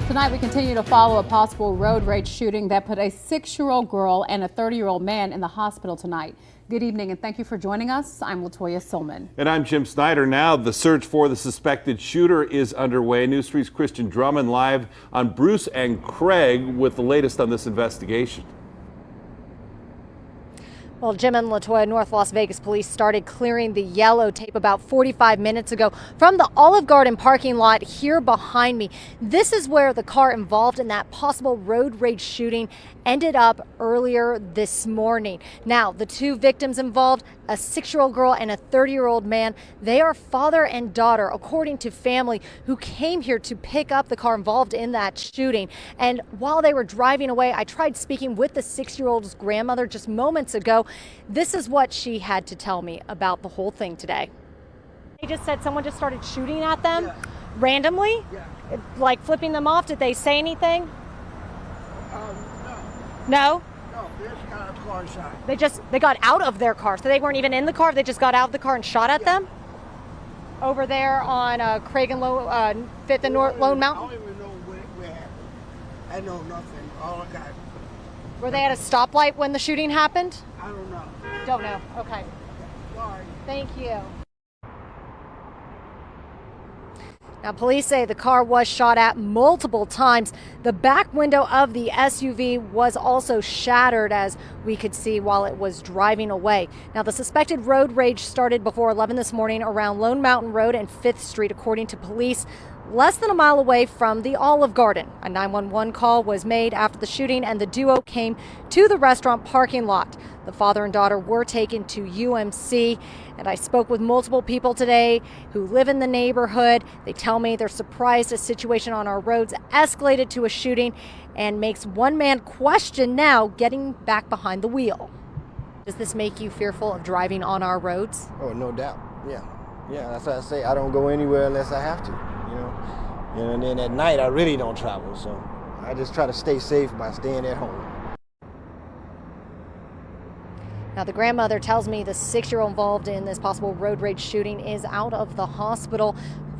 Tonight, we continue to follow a possible road rage shooting that put a 6-year-old girl and a 30-year-old man in the hospital tonight. Good evening, and thank you for joining us. I'm Latoya Silman. And I'm Jim Snyder. Now, the search for the suspected shooter is underway. News 3's Christian Drummond live on Bruce and Craig with the latest on this investigation. Well, Jim and Latoya, North Las Vegas police started clearing the yellow tape about 45 minutes ago from the Olive Garden parking lot here behind me. This is where the car involved in that possible road rage shooting ended up earlier this morning. Now, the two victims involved, a 6-year-old girl and a 30-year-old man, they are father and daughter, according to family who came here to pick up the car involved in that shooting. And while they were driving away, I tried speaking with the 6-year-old's grandmother just moments ago. This is what she had to tell me about the whole thing today. They just said someone just started shooting at them randomly, like flipping them off. Did they say anything? No? No, they just got out of the car and shot. They got out of their car, so they weren't even in the car. They just got out of the car and shot at them? Over there on Craig and 5th and Lone Mountain? I don't even know where it happened. I know nothing. All I got. Were they at a stoplight when the shooting happened? I don't know. Don't know. Okay. Sorry. Thank you. Now, police say the car was shot at multiple times. The back window of the SUV was also shattered, as we could see while it was driving away. Now, the suspected road rage started before 11 this morning around Lone Mountain Road and 5th Street, according to police, less than a mile away from the Olive Garden. A 911 call was made after the shooting, and the duo came to the restaurant parking lot. The father and daughter were taken to UMC, and I spoke with multiple people today who live in the neighborhood. They tell me they're surprised a situation on our roads escalated to a shooting and makes one man question now getting back behind the wheel. Does this make you fearful of driving on our roads? Oh, no doubt. Yeah, that's why I say I don't go anywhere unless I have to, and then at night I really don't travel, so I just try to stay safe by staying at home. Now, the grandmother tells me the 6-year-old involved in this possible road rage shooting is out of the hospital.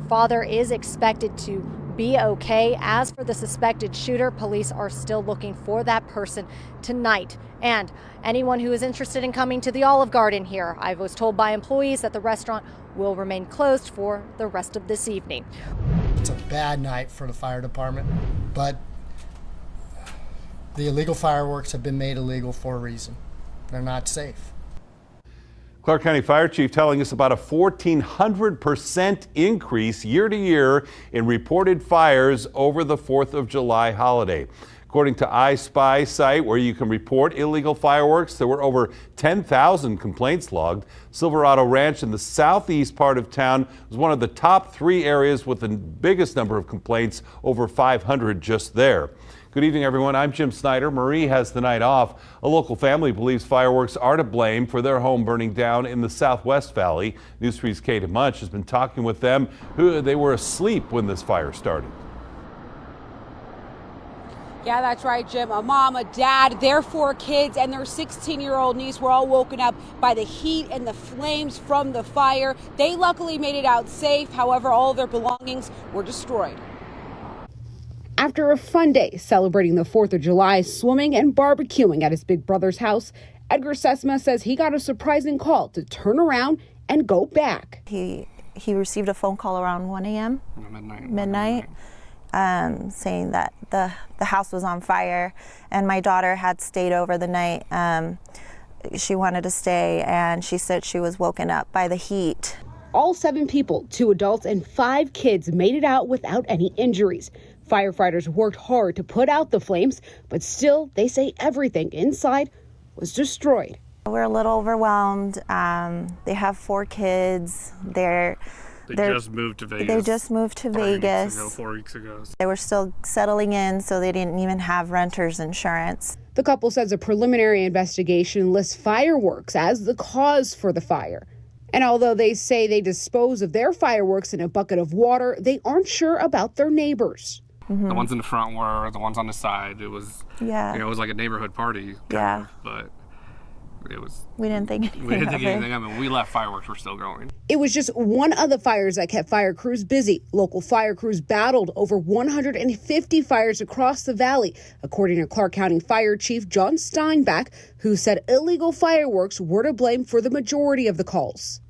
Father is expected to be okay. As for the suspected shooter, police are still looking for that person tonight. And anyone who is interested in coming to the Olive Garden here, I was told by employees that the restaurant will remain closed for the rest of this evening. It's a bad night for the fire department, but the illegal fireworks have been made illegal for a reason. They're not safe. Clark County Fire Chief telling us about a 1,400% increase year to year in reported fires over the 4th of July holiday. According to iSpy site, where you can report illegal fireworks, there were over 10,000 complaints logged. Silverado Ranch in the southeast part of town was one of the top 3 areas with the biggest number of complaints, over 500 just there. Good evening, everyone. I'm Jim Snyder. Marie has the night off. A local family believes fireworks are to blame for their home burning down in the Southwest Valley. News 3's Kate Munch has been talking with them. They were asleep when this fire started. Yeah, that's right, Jim. A mom, a dad, their 4 kids, and their 16-year-old niece were all woken up by the heat and the flames from the fire. They luckily made it out safe. However, all of their belongings were destroyed. After a fun day celebrating the 4th of July, swimming and barbecuing at his big brother's house, Edgar Sesma says he got a surprising call to turn around and go back. He received a phone call around 1 a.m. midnight. Saying that the house was on fire, and my daughter had stayed over the night. She wanted to stay, and she said she was woken up by the heat. All 7 people, 2 adults and 5 kids, made it out without any injuries. Firefighters worked hard to put out the flames, but still, they say everything inside was destroyed. We're a little overwhelmed. They have 4 kids. They just moved to Vegas. They just moved to Vegas. 4 weeks ago. They were still settling in, so they didn't even have renter's insurance. The couple says a preliminary investigation lists fireworks as the cause for the fire. And although they say they dispose of their fireworks in a bucket of water, they aren't sure about their neighbors. Mm-hmm. The ones in the front were, the ones on the side, it was, it was like a neighborhood party. Kind of, but We didn't think anything We didn't think of it. anything of it. When we left, fireworks were still going. It was just one of the fires that kept fire crews busy. Local fire crews battled over 150 fires across the valley, according to Clark County Fire Chief John Steinbach, who said illegal fireworks were to blame for the majority of the calls.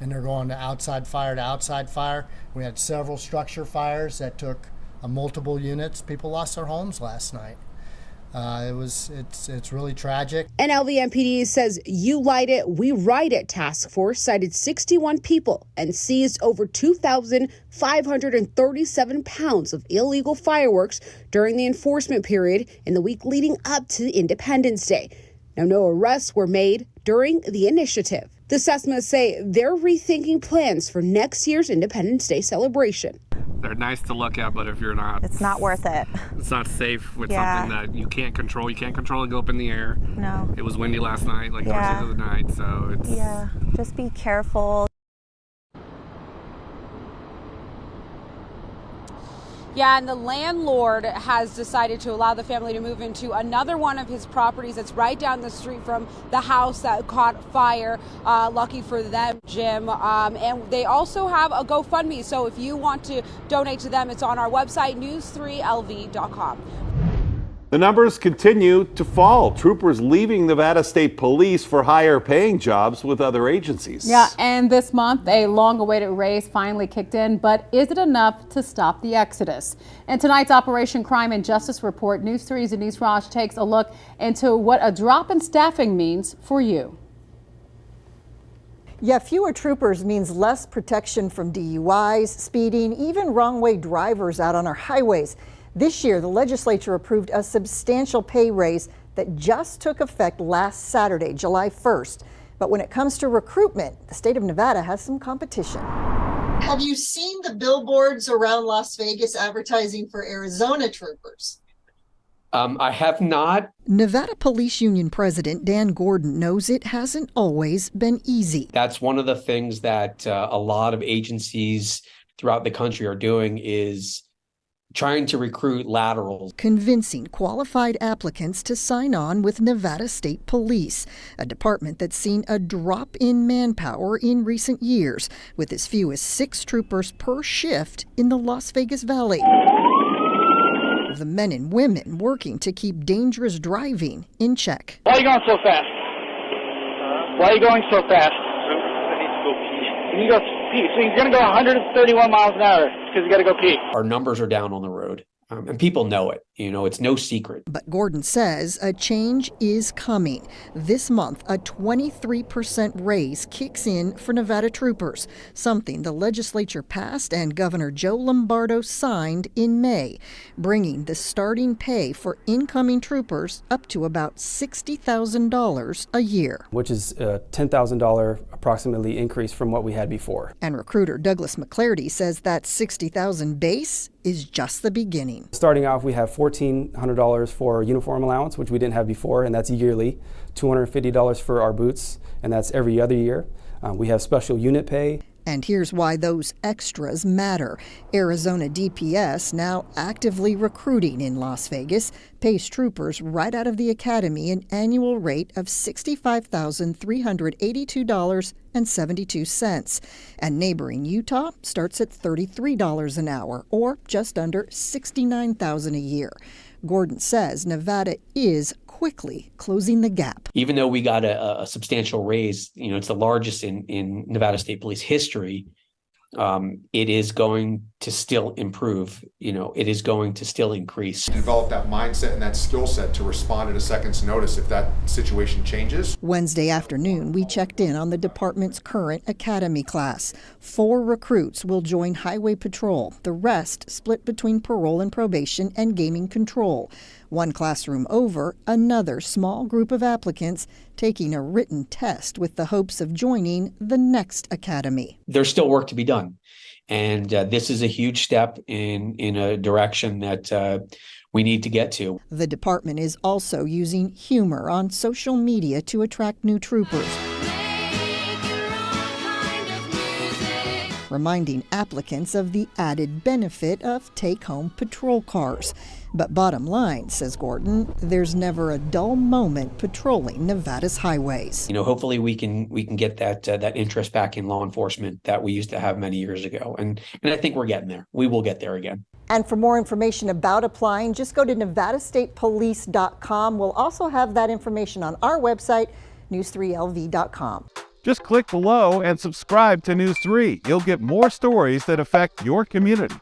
And they're going to outside fire. We had several structure fires that took multiple units. People lost their homes last night. It's really tragic. And LVMPD says You Light It, We Ride It task force cited 61 people and seized over 2,537 pounds of illegal fireworks during the enforcement period in the week leading up to Independence Day. Now, no arrests were made during the initiative. The SESMA say they're rethinking plans for next year's Independence Day celebration. They're nice to look at, but if you're not, It's not worth it. it's not safe with Yeah. something that you can't control. You can't control it go up in the air. No. It was windy last night, like Yeah. towards the end of the night, so it's Yeah, just be careful. Yeah, and the landlord has decided to allow the family to move into another one of his properties that's right down the street from the house that caught fire. Lucky for them, Jim. And they also have a GoFundMe. So if you want to donate to them, it's on our website, news3lv.com. The numbers continue to fall. Troopers leaving Nevada State Police for higher paying jobs with other agencies. Yeah, and this month, a long-awaited raise finally kicked in, but is it enough to stop the exodus? In tonight's Operation Crime and Justice Report, News 3's Denise Raj takes a look into what a drop in staffing means for you. Yeah, fewer troopers means less protection from DUIs, speeding, even wrong-way drivers out on our highways. This year, the legislature approved a substantial pay raise that just took effect last Saturday, July 1st. But when it comes to recruitment, the state of Nevada has some competition. Have you seen the billboards around Las Vegas advertising for Arizona troopers? I have not. Nevada Police Union President Dan Gordon knows it hasn't always been easy. That's one of the things that a lot of agencies throughout the country are doing is trying to recruit laterals. Convincing qualified applicants to sign on with Nevada State Police, a department that's seen a drop in manpower in recent years, with as few as 6 troopers per shift in the Las Vegas Valley. The men and women working to keep dangerous driving in check. Why are you going so fast? Why are you going so fast? You need to go pee. So you're going to go 131 miles an hour because you got to go pee. Our numbers are down on the road, and people know it. You know, it's no secret. But Gordon says a change is coming. This month, a 23% raise kicks in for Nevada troopers, something the legislature passed and Governor Joe Lombardo signed in May, bringing the starting pay for incoming troopers up to about $60,000 a year. Which is a $10,000 approximately increase from what we had before. And recruiter Douglas McClarty says that $60,000 base is just the beginning. Starting off, we have $1,400 for uniform allowance, which we didn't have before, and that's yearly. $250 for our boots, and that's every other year. We have special unit pay. And here's why those extras matter. Arizona DPS, now actively recruiting in Las Vegas, pays troopers right out of the academy an annual rate of $65,382.72. And neighboring Utah starts at $33 an hour, or just under $69,000 a year. Gordon says Nevada is quickly closing the gap. Even though we got a substantial raise, you know, it's the largest in Nevada State Police history, it is going to still improve. You know, it is going to still increase. Develop that mindset and that skill set to respond at a second's notice if that situation changes. Wednesday afternoon, we checked in on the department's current academy class. 4 recruits will join Highway Patrol, the rest split between parole and probation and gaming control. One classroom over, another small group of applicants taking a written test with the hopes of joining the next academy. There's still work to be done. And this is a huge step in a direction that we need to get to. The department is also using humor on social media to attract new troopers. reminding applicants of the added benefit of take-home patrol cars. But bottom line, says Gordon, there's never a dull moment patrolling Nevada's highways. Hopefully we can get that interest back in law enforcement that we used to have many years ago. And I think we're getting there. We will get there again. And for more information about applying, just go to nevadastatepolice.com. We'll also have that information on our website, news3lv.com. Just click below and subscribe to News 3. You'll get more stories that affect your community.